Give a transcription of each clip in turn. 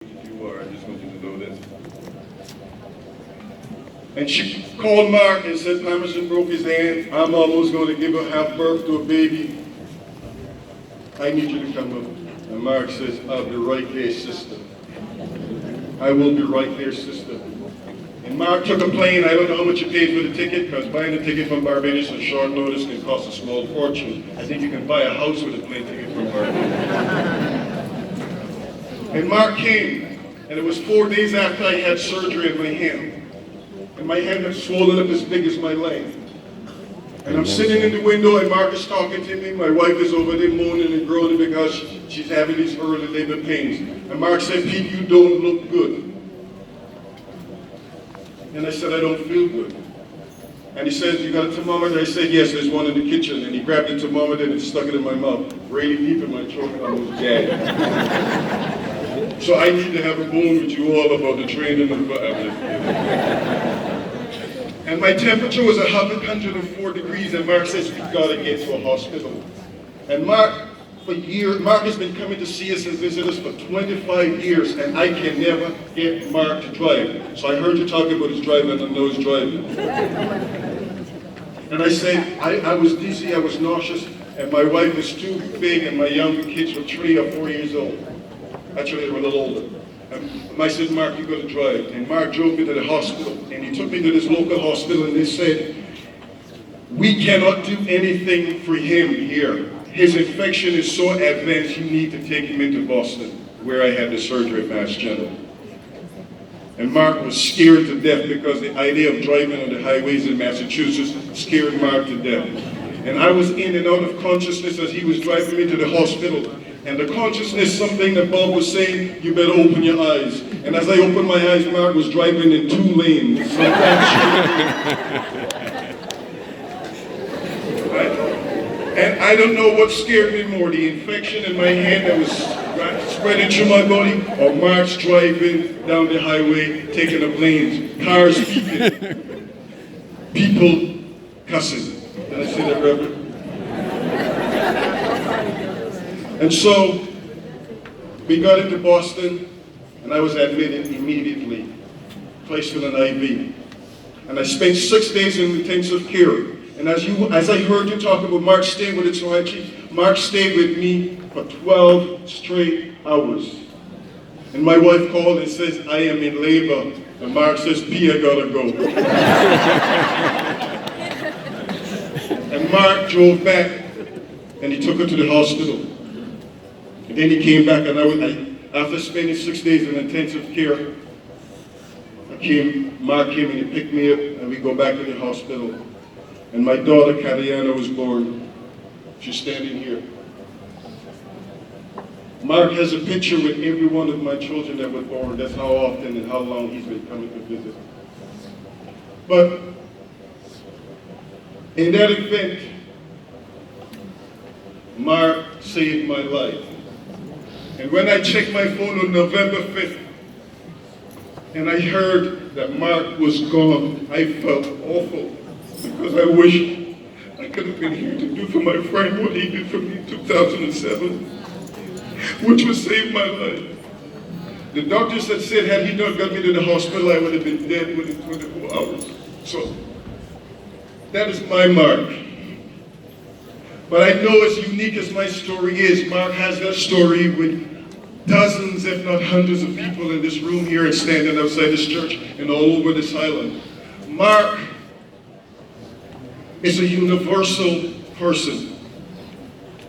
You are. I just want you to know this. And she called Mark and said, Emerson broke his hand. I'm almost going to have birth to a baby. I need you to come up. And Mark says, I'll be right there, sister. I will be right there, sister. And Mark took a plane. I don't know how much he paid for the ticket, because buying a ticket from Barbados on short notice can cost a small fortune. I think you can buy a house with a plane ticket from Barbados. And Mark came, and it was 4 days after I had surgery in my hand. And my hand had swollen up as big as my leg. And I'm sitting in the window, and Mark is talking to me. My wife is over there moaning and groaning because she's having these early labor pains. And Mark said, Pete, you don't look good. And I said, I don't feel good. And he said, you got a thermometer? I said, yes, there's one in the kitchen. And he grabbed the thermometer and stuck it in my mouth, really deep in my throat, and I was gagged. So I need to have a bone with you all about the training and whatever. And my temperature was 104 degrees, and Mark says, we've got to get to a hospital. And Mark has been coming to see us and visit us for 25 years, and I can never get Mark to drive. So I heard you talking about his driving, and I know he's driving. And I said, I was dizzy, I was nauseous, and my wife was too big, and my younger kids were 3 or 4 years old. Actually, they were a little older. And I said, Mark, you got to drive. And Mark drove me to the hospital, and he took me to this local hospital, and they said, we cannot do anything for him here. His infection is so advanced, you need to take him into Boston, where I had the surgery at Mass General. And Mark was scared to death because the idea of driving on the highways in Massachusetts scared Mark to death. And I was in and out of consciousness as he was driving me to the hospital. And the consciousness, something that Bob was saying, you better open your eyes. And as I opened my eyes, Mark was driving in 2 lanes. And I don't know what scared me more, the infection in my hand that was spreading through my body, or Mark's driving down the highway, taking up lanes, cars beeping, people cussing. Did I say that, Reverend? And so, we got into Boston, and I was admitted immediately, placed in an IV. And I spent 6 days in intensive care. And as I heard you talk about Mark staying with it, so actually, Mark stayed with me for 12 straight hours. And my wife called and says, I am in labor. And Mark says, P, I gotta go. And Mark drove back, and he took her to the hospital. And then he came back, and after spending 6 days in intensive care, Mark came and he picked me up, and we go back to the hospital. And my daughter, Kadiana, was born. She's standing here. Mark has a picture with every one of my children that were born. That's how often and how long he's been coming to visit. But in that event, Mark saved my life. And when I checked my phone on November 5th, and I heard that Mark was gone, I felt awful, because I wish I could have been here to do for my friend what he did for me in 2007, which would save my life. The doctors had said, had he not got me to the hospital, I would have been dead within 24 hours. So, that is my Mark. But I know as unique as my story is, Mark has that story with dozens, if not hundreds of people in this room here and standing outside this church and all over this island. Mark is a universal person.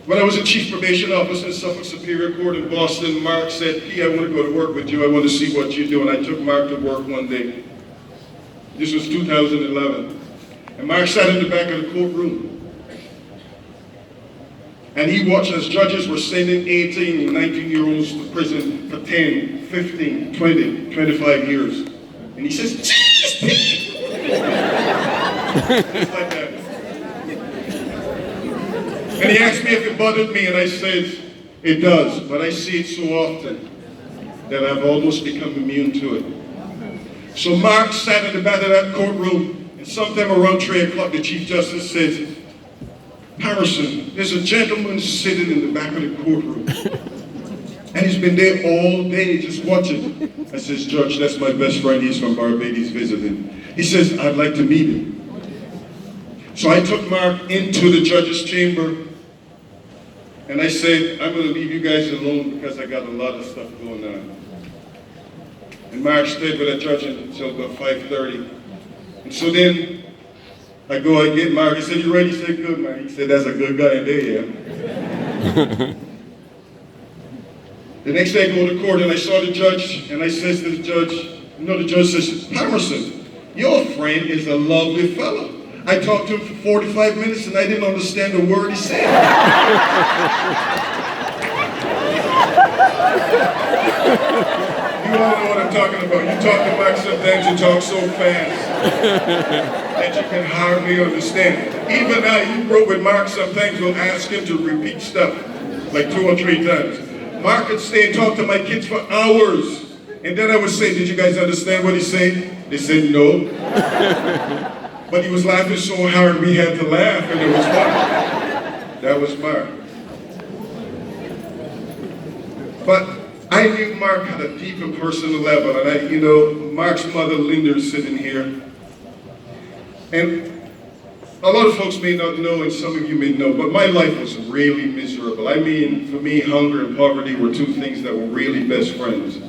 When I was a chief probation officer in Suffolk Superior Court in Boston, Mark said, P, I want to go to work with you. I want to see what you do. And I took Mark to work one day. This was 2011. And Mark sat in the back of the courtroom. And he watched as judges were sending 18 and 19-year-olds to prison for 10, 15, 20, 25 years. And he says, jeez, Pete! Just like that. And he asked me if it bothered me, and I said, it does, but I see it so often that I've almost become immune to it. So Mark sat in the back of that courtroom, and sometime around 3 o'clock, the Chief Justice says, Harrison, there's a gentleman sitting in the back of the courtroom. And he's been there all day just watching. I says, Judge, that's my best friend. He's from Barbados visiting. He says, I'd like to meet him. So I took Mark into the judge's chamber. And I said, I'm going to leave you guys alone because I got a lot of stuff going on. And Mark stayed with the judge until about 5:30. And so then I get Mark. He said, you ready? He said, good, man. He said, that's a good guy in there, yeah. The next day I go to court and I saw the judge and I says to the judge, the judge says, Emerson, your friend is a lovely fellow. I talked to him for 45 minutes and I didn't understand a word he said. You all know what I'm talking about. You talk to Mark sometimes, you talk so fast that you can hardly understand. Even now, you wrote with Mark sometimes, we'll ask him to repeat stuff like 2 or 3 times. Mark could stay and talk to my kids for hours. And then I would say, did you guys understand what he said? They said no. But he was laughing so hard we had to laugh and it was funny. That was Mark. But I knew Mark had a deep and personal level, and Mark's mother, Linda, is sitting here. And a lot of folks may not know, and some of you may know, but my life was really miserable. I mean, for me, hunger and poverty were 2 things that were really best friends.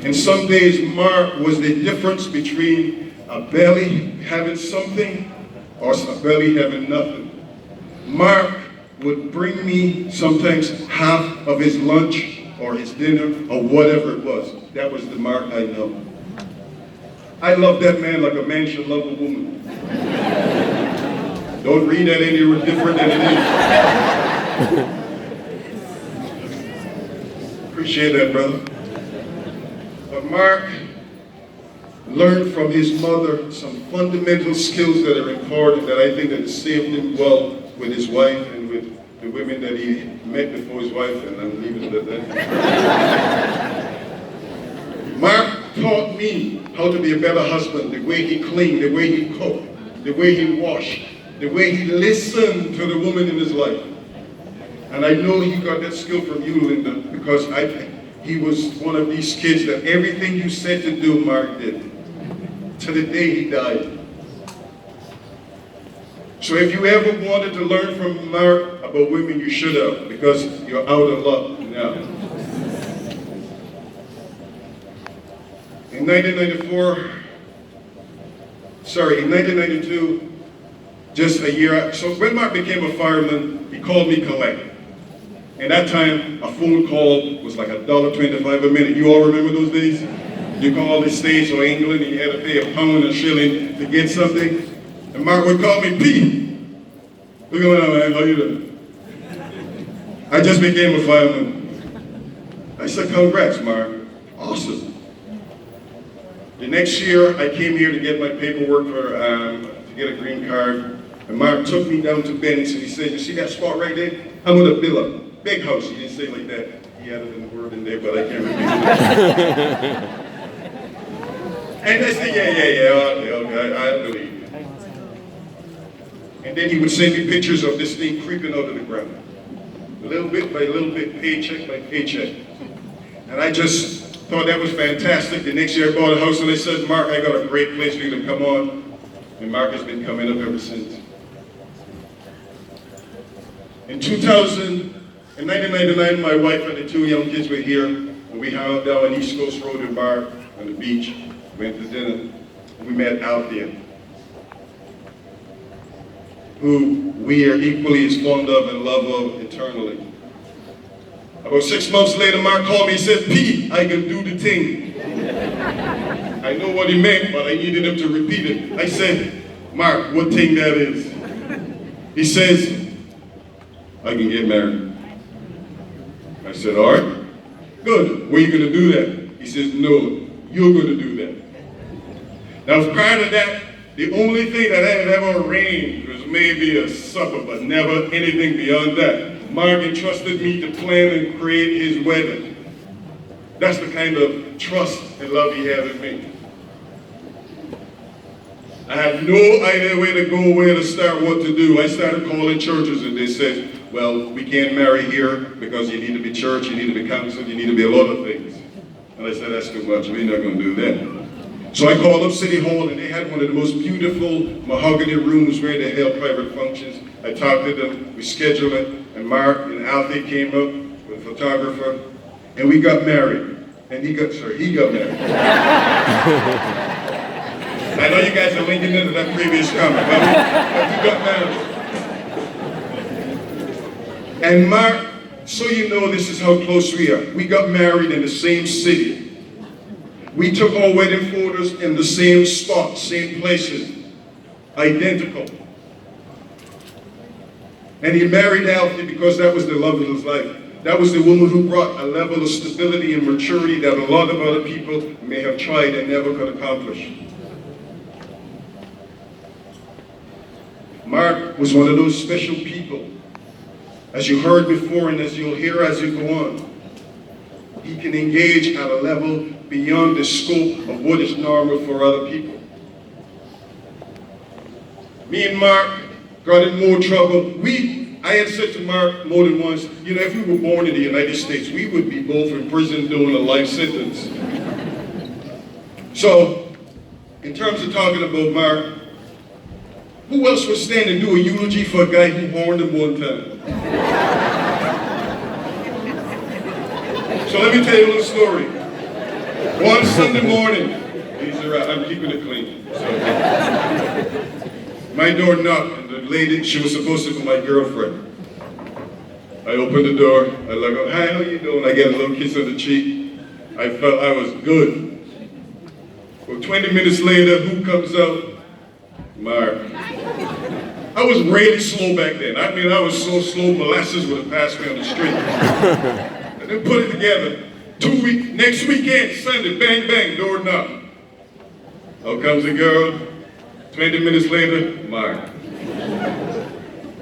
And some days, Mark was the difference between a belly having something or a belly having nothing. Mark would bring me sometimes half of his lunch or his dinner, or whatever it was. That was the Mark I know. I love that man like a man should love a woman. Don't read that any different than it is. Appreciate that, brother. But Mark learned from his mother some fundamental skills that are important that I think that saved him well with his wife and with the women that he met before his wife, and I'm leaving it at that. Mark taught me how to be a better husband, the way he cleaned, the way he cooked, the way he washed, the way he listened to the woman in his life. And I know he got that skill from you, Linda, because he was one of these kids that everything you said to do, Mark did, to the day he died. So if you ever wanted to learn from Mark about women, you should have, because you're out of luck now. In 1992, just a year, so when Mark became a fireman, he called me collect. And that time, a phone call was like $1.25 a minute. You all remember those days? You called the States or England and you had to pay £1 or $1 to get something. And Mark would call me, Pete. What's going on, man? How you doing? I just became a fireman. I said, congrats, Mark. Awesome. The next year, I came here to get my paperwork to get a green card. And Mark took me down to Bennington. He said, you see that spot right there? I'm going to build a big house. He didn't say it like that. He added a word in there, but I can't repeat it. And I said, okay, I believe you. And then he would send me pictures of this thing creeping out of the ground. Little bit by little bit, paycheck by paycheck. And I just thought that was fantastic. The next year I bought a house and I said, Mark, I got a great place for you to come on. And Mark has been coming up ever since. In 1999, my wife and the 2 young kids were here. And we hung out down on East Coast Road in Bar on the beach. Went to dinner. And we met out there, who we are equally as fond of and love of eternally. About 6 months later, Mark called me and said, Pete, I can do the thing. I know what he meant, but I needed him to repeat it. I said, Mark, what thing that is? He says, I can get married. I said, all right, good. Where are you going to do that? He says, no, you're going to do that. Now, prior to that, the only thing that I had ever arranged was maybe a supper, but never anything beyond that. Mark entrusted me to plan and create his wedding. That's the kind of trust and love he had in me. I had no idea where to go, where to start, what to do. I started calling churches and they said, well, we can't marry here because you need to be church, you need to be council, you need to be a lot of things. And I said, that's too much, we're not going to do that. So I called up City Hall, and they had one of the most beautiful mahogany rooms where they held private functions. I talked to them, we scheduled it, and Mark and Alfie came up with a photographer, and we got married. And he got married. I know you guys are linking into that previous comment, but we got married. And Mark, so you know this is how close we are. We got married in the same city. We took our wedding photos in the same spot, same places, identical. And he married Alfie because that was the love of his life. That was the woman who brought a level of stability and maturity that a lot of other people may have tried and never could accomplish. Mark was one of those special people. As you heard before and as you'll hear as you go on, he can engage at a level beyond the scope of what is normal for other people. Me and Mark got in more trouble. I had said to Mark more than once, you know, if we were born in the United States, we would be both in prison doing a life sentence. So, in terms of talking about Mark, who else would stand and do a eulogy for a guy who warned him one time? So let me tell you a little story. One Sunday morning, I'm keeping it clean. So, my door knocked, and the lady, she was supposed to be my girlfriend. I opened the door, I look, hi, how you doing? I get a little kiss on the cheek. I felt I was good. Well, 20 minutes later, who comes out? Mark. I was really slow back then. I mean, I was so slow, molasses would have passed me on the street. And then put it together. Next weekend, Sunday, bang, bang, door knock. Out comes the girl. 20 minutes later, Mark.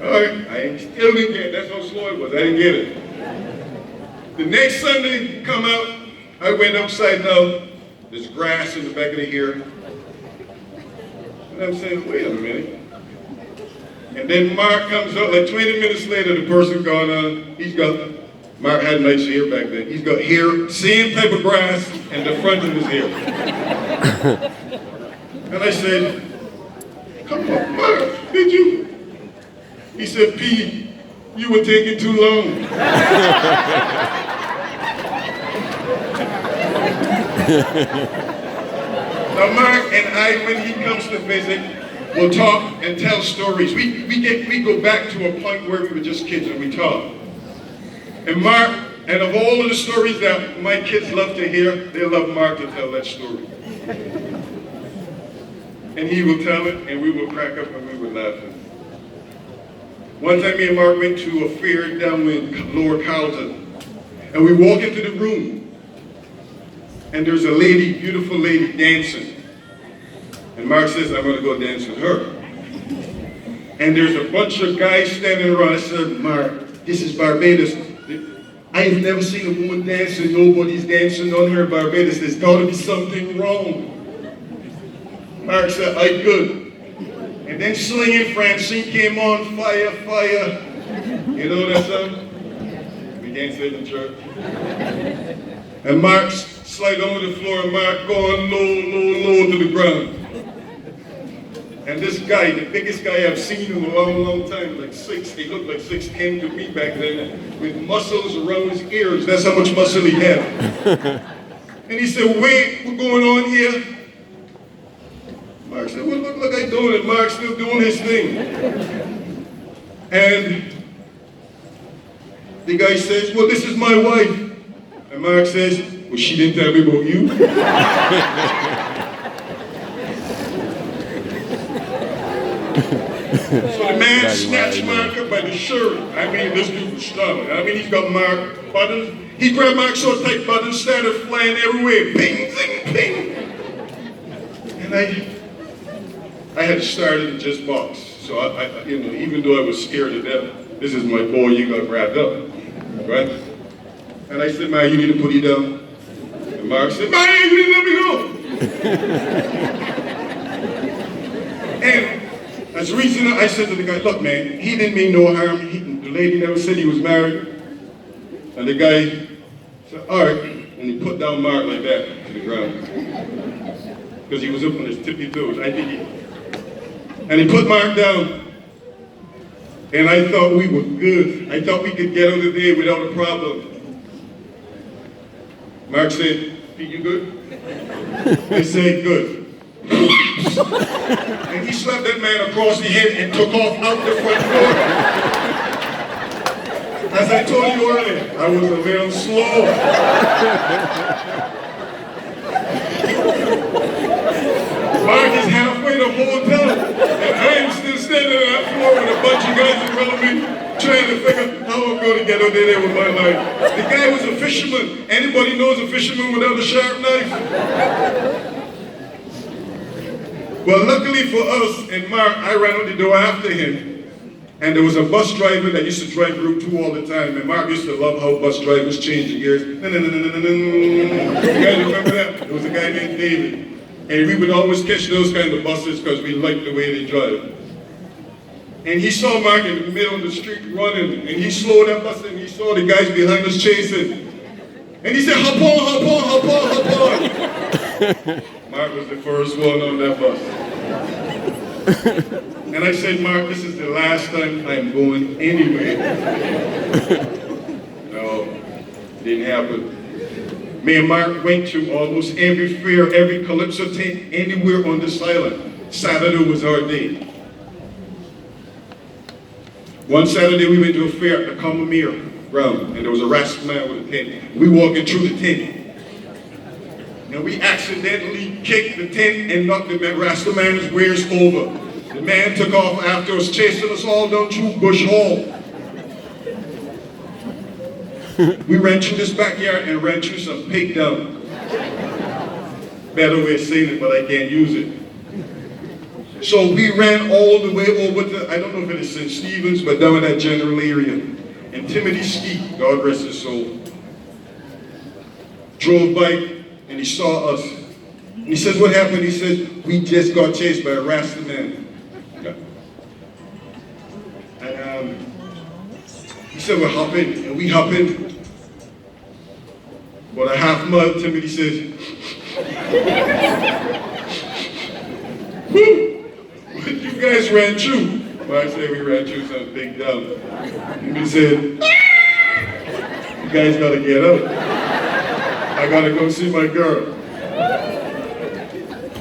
All right, I still didn't get it. That's how slow it was. I didn't get it. The next Sunday, come out. I went upside down. There's grass in the back of the hair. And I'm saying, wait a minute. And then Mark comes up, like 20 minutes later, the person gone on, Mark had nice hair back then. He's got hair, same type of grass, and the front of his hair. And I said, come on, Mark, did you? He said, P, you were taking too long. Now Mark and I, when he comes to visit, we'll talk and tell stories. We go back to a point where we were just kids and we talk. And Mark, and of all of the stories that my kids love to hear, they love Mark to tell that story. And he will tell it, and we will crack up and we will laugh. One time me and Mark went to a fair down in Lower Carlton, and we walk into the room, and there's a lady, beautiful lady, dancing. And Mark says, I'm gonna go dance with her. And there's a bunch of guys standing around. I said, Mark, this is Barbados. I've never seen a woman dance and nobody's dancing on her in Barbados. There's gotta be something wrong. Mark said, I could. And then Slinging Francine came on, fire, fire. You know that song? We can't say it in church. And Mark slide over the floor, and Mark going low to the ground. And this guy, the biggest guy I've seen in a long time, like 6', he looked like 6'10" to me back then, with muscles around his ears. That's how much muscle he had. And he said, wait, what's going on here? Mark said, well, look like I'm doing it. Mark's still doing his thing. And the guy says, well, this is my wife. And Mark says, well, she didn't tell me about you. So the man snatched Mark up by the shirt. I mean, this dude was strong. I mean, he's got Mark buttons. He grabbed Mark so tight, buttons started flying everywhere. Ping, zing, ping. And I had started to just box. So I even though I was scared to death, this is my boy, you got grabbed up, right? And I said, man, you need to put it down. And Mark said, man, you didn't let me go. And as a reason, I said to the guy, look, man, he didn't mean no harm. The lady never said he was married. And the guy said, all right. And he put down Mark like that to the ground. Because he was up on his tippy toes. And he put Mark down. And I thought we were good. I thought we could get out of there without a problem. Mark said, Pete, you good? I said, good. And he slapped that man across the head and took off out the front door. As I told you earlier, I was a little slow. Mark is halfway to hotel, and I'm still standing on that floor with a bunch of guys in front of me, trying to figure how I'm going to get out there with my life. The guy was a fisherman. Anybody knows a fisherman without a sharp knife? Well, luckily for us and Mark, I ran out the door after him. And there was a bus driver that used to drive Route 2 all the time. And Mark used to love how bus drivers change the gears. You guys remember that? There was a guy named David. And we would always catch those kind of buses because we liked the way they drive. And he saw Mark in the middle of the street running. And he slowed that bus and he saw the guys behind us chasing. And he said, hop on, hop on, hop on, hop on. Mark was the first one on that bus. And I said, Mark, this is the last time I'm going anyway. No, didn't happen. Me and Mark went to almost every fair, every Calypso tent, anywhere on this island. Saturday was our day. One Saturday we went to a fair at the Comamere ground, and there was a Rasta man with a tent. We walking through the tent. And we accidentally kicked the tent and knocked the Rasta man's wares over. The man took off after us, chasing us all down through Bush Hall. We ran through this backyard and ran through some pig dung. Better way of saying it, but I can't use it. So we ran all the way over to, I don't know if it is St. Stephen's, but down in that general area. And Timothy Skeet, God rest his soul, drove by and he saw us. And he says, what happened? He says, we just got chased by a Rasta man. And he said, we're hopping, and we hopping. About a half mile, Timothy says, whoo, what you guys ran through? Well, I said we ran through some big dump. And he said, you guys gotta get out. I gotta go see my girl.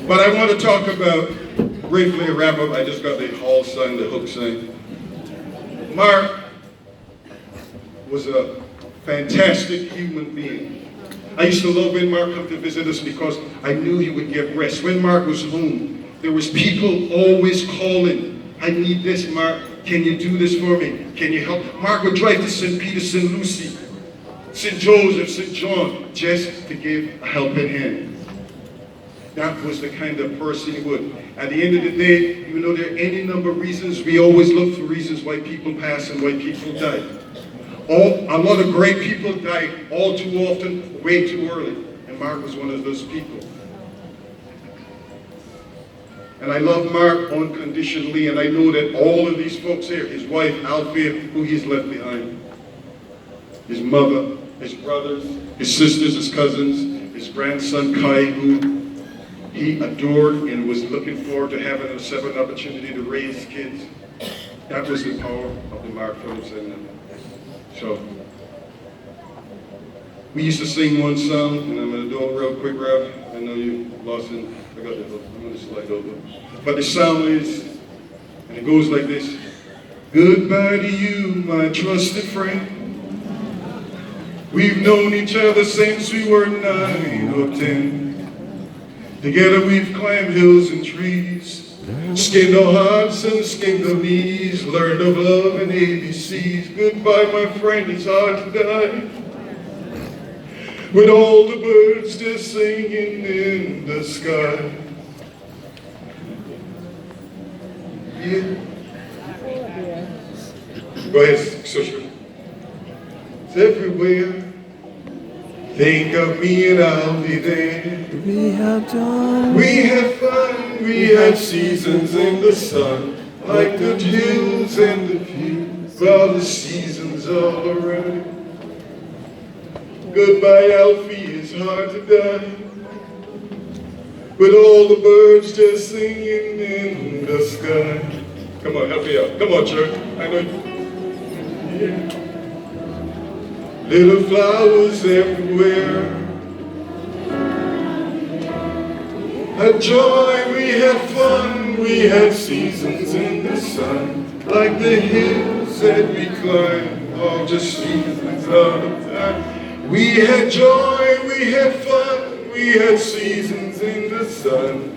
But I want to talk about, briefly wrap up, I just got the hall sign, the hook sign. Mark was a fantastic human being. I used to love when Mark come to visit us because I knew he would get rest. When Mark was home, there was people always calling, I need this, Mark. Can you do this for me? Can you help? Mark would drive to St. Peter, St. Lucie, St. Joseph, St. John, just to give a helping hand. That was the kind of person he would. At the end of the day, even though there are any number of reasons, we always look for reasons why people pass and why people die. A lot of great people die all too often, way too early. And Mark was one of those people. And I love Mark unconditionally, and I know that all of these folks here, his wife, Althea, who he's left behind, his mother, his brothers, his sisters, his cousins, his grandson, Kai, who he adored and was looking forward to having a separate opportunity to raise kids. That was the power of the Mark Phillips. And so, we used to sing one song, and I'm going to do it real quick, Rev. I know you lost it. I got it. I'm going to slide over. But the song is, and it goes like this. Goodbye to you, my trusted friend. We've known each other since we were 9 or 10. Together we've climbed hills and trees, skinned our hearts and skinned our knees, learned of love and ABCs. Goodbye, my friend, it's hard to die. With all the birds just singing in the sky. Yeah. Go ahead, sister. It's everywhere. Think of me and I'll be there. We have fun, we have seasons in the sun, like the hills and the views. Well, the season's all already. Goodbye, Alfie, it's hard to die. With all the birds just singing in the sky. Come on, help me out. Come on, church. I know you. Yeah. Little flowers everywhere. Had joy, we had fun, we had seasons in the sun. Like the hills that we climbed, all just seasons of time. We had joy, we had fun, we had seasons in the sun.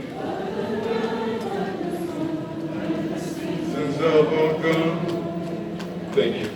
Seasons of all gone. Thank you.